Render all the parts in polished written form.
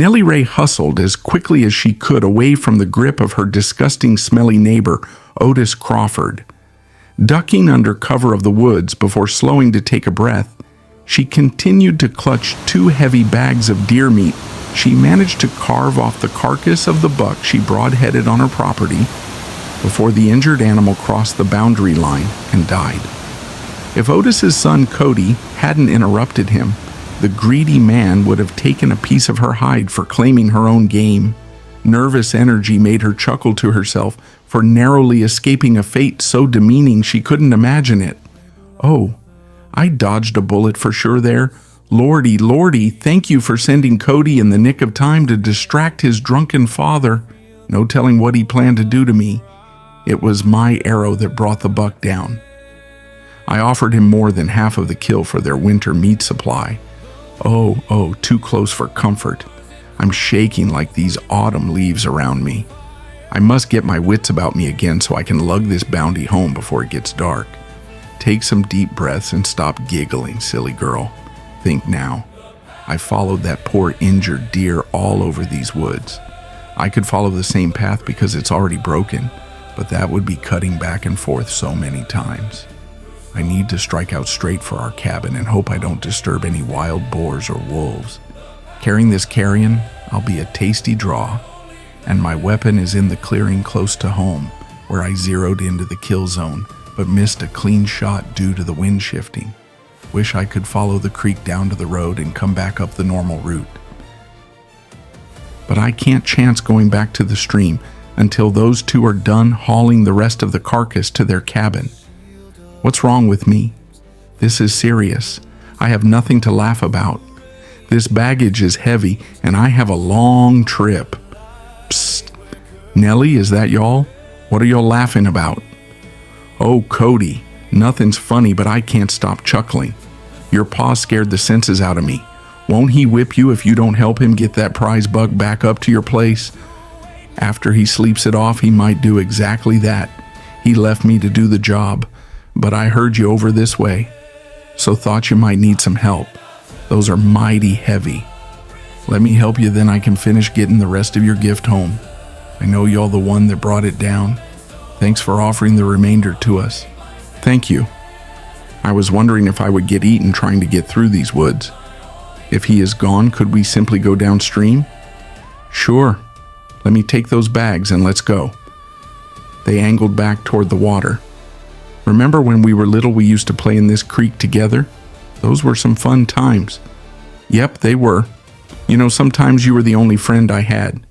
Nellie-Rae hustled as quickly as she could away from the grip of her disgusting, smelly neighbor, Otis Crawford. Ducking under cover of the woods before slowing to take a breath, she continued to clutch 2 heavy bags of deer meat. She managed to carve off the carcass of the buck she broad-headed on her property before the injured animal crossed the boundary line and died. If Otis's son Cody hadn't interrupted him, the greedy man would have taken a piece of her hide for claiming her own game. Nervous energy made her chuckle to herself for narrowly escaping a fate so demeaning she couldn't imagine it. Oh, I dodged a bullet for sure there. Lordy, Lordy, thank you for sending Cody in the nick of time to distract his drunken father. No telling what he planned to do to me. It was my arrow that brought the buck down. I offered him more than half of the kill for their winter meat supply. Oh, too close for comfort. I'm shaking like these autumn leaves around me. I must get my wits about me again so I can lug this bounty home before it gets dark. Take some deep breaths and stop giggling, silly girl. Think now. I followed that poor injured deer all over these woods. I could follow the same path because it's already broken, but that would be cutting back and forth so many times. I need to strike out straight for our cabin and hope I don't disturb any wild boars or wolves. Carrying this carrion, I'll be a tasty draw, and my weapon is in the clearing close to home, where I zeroed into the kill zone, but missed a clean shot due to the wind shifting. Wish I could follow the creek down to the road and come back up the normal route. But I can't chance going back to the stream until those 2 are done hauling the rest of the carcass to their cabin. What's wrong with me? This is serious. I have nothing to laugh about. This baggage is heavy, and I have a long trip. Psst. Nellie, is that y'all? What are y'all laughing about? Oh, Cody, nothing's funny, but I can't stop chuckling. Your pa scared the senses out of me. Won't he whip you if you don't help him get that prize buck back up to your place? After he sleeps it off, he might do exactly that. He left me to do the job. But I heard you over this way, so thought you might need some help. Those are mighty heavy. Let me help you, then I can finish getting the rest of your gift home. I know y'all the one that brought it down. Thanks for offering the remainder to us. Thank you. I was wondering if I would get eaten trying to get through these woods. If he is gone, could we simply go downstream? Sure. Let me take those bags and let's go. They angled back toward the water. Remember when we were little we used to play in this creek together? Those were some fun times. Yep, they were. You know, sometimes you were the only friend I had.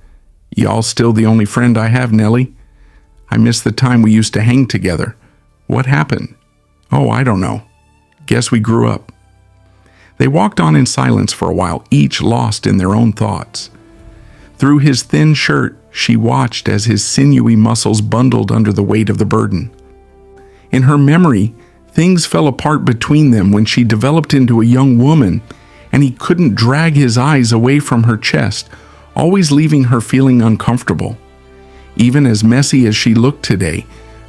Y'all still the only friend I have, Nellie? I miss the time we used to hang together. What happened? Oh, I don't know. Guess we grew up. They walked on in silence for a while, each lost in their own thoughts. Through his thin shirt, she watched as his sinewy muscles bundled under the weight of the burden. In her memory, things fell apart between them when she developed into a young woman, and he couldn't drag his eyes away from her chest, always leaving her feeling uncomfortable. Even as messy as she looked today,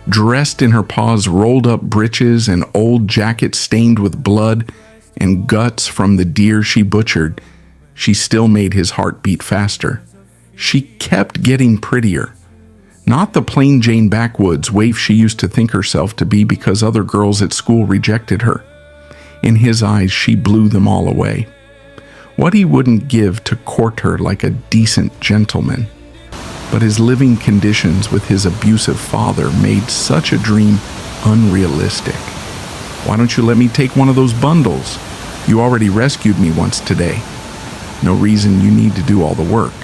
dressed in her pa's rolled-up breeches and old jacket stained with blood and guts from the deer she butchered, she still made his heart beat faster. She kept getting prettier. Not the plain Jane backwoods waif she used to think herself to be because other girls at school rejected her. In his eyes, she blew them all away. What he wouldn't give to court her like a decent gentleman. But his living conditions with his abusive father made such a dream unrealistic. Why don't you let me take one of those bundles? You already rescued me once today. No reason you need to do all the work.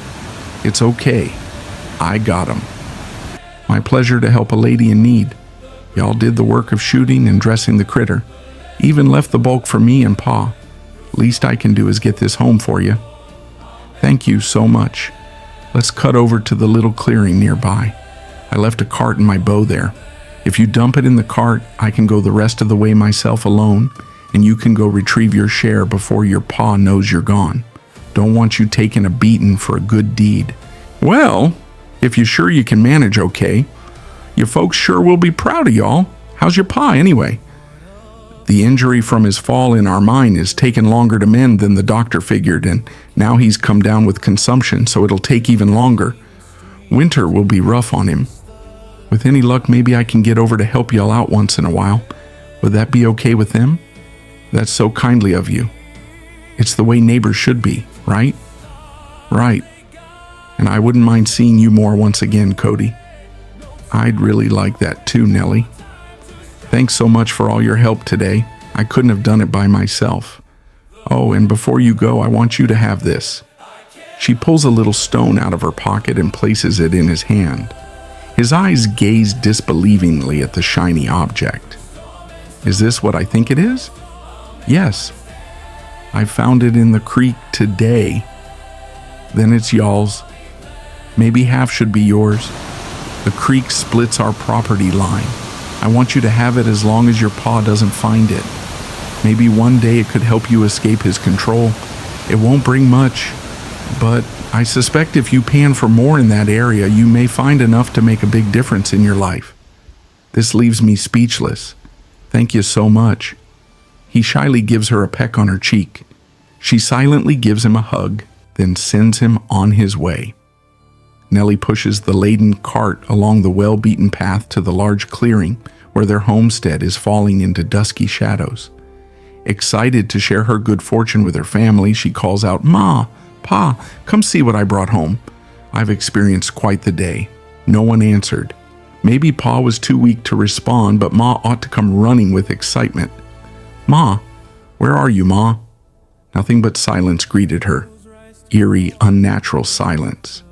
It's okay. I got 'em. My pleasure to help a lady in need. Y'all did the work of shooting and dressing the critter. Even left the bulk for me and Pa. Least I can do is get this home for you. Thank you so much. Let's cut over to the little clearing nearby. I left a cart and my bow there. If you dump it in the cart, I can go the rest of the way myself alone, and you can go retrieve your share before your Pa knows you're gone. Don't want you taking a beating for a good deed. Well, if you're sure you can manage okay, your folks sure will be proud of y'all. How's your Pa anyway? The injury from his fall in our mine is taking longer to mend than the doctor figured, and now he's come down with consumption, so it'll take even longer. Winter will be rough on him. With any luck, maybe I can get over to help y'all out once in a while. Would that be okay with them? That's so kindly of you. It's the way neighbors should be, right? Right. And I wouldn't mind seeing you more once again, Cody. I'd really like that too, Nellie. Thanks so much for all your help today. I couldn't have done it by myself. Oh, and before you go, I want you to have this. She pulls a little stone out of her pocket and places it in his hand. His eyes gaze disbelievingly at the shiny object. Is this what I think it is? Yes. I found it in the creek today. Then it's y'all's. Maybe half should be yours. The creek splits our property line. I want you to have it as long as your pa doesn't find it. Maybe one day it could help you escape his control. It won't bring much, but I suspect if you pan for more in that area, you may find enough to make a big difference in your life. This leaves me speechless. Thank you so much. He shyly gives her a peck on her cheek. She silently gives him a hug, then sends him on his way. Nellie pushes the laden cart along the well-beaten path to the large clearing where their homestead is falling into dusky shadows. Excited to share her good fortune with her family, she calls out, "Ma, Pa, come see what I brought home. I've experienced quite the day." No one answered. Maybe Pa was too weak to respond, but Ma ought to come running with excitement. "Ma, where are you, Ma?" Nothing but silence greeted her. Eerie, unnatural silence.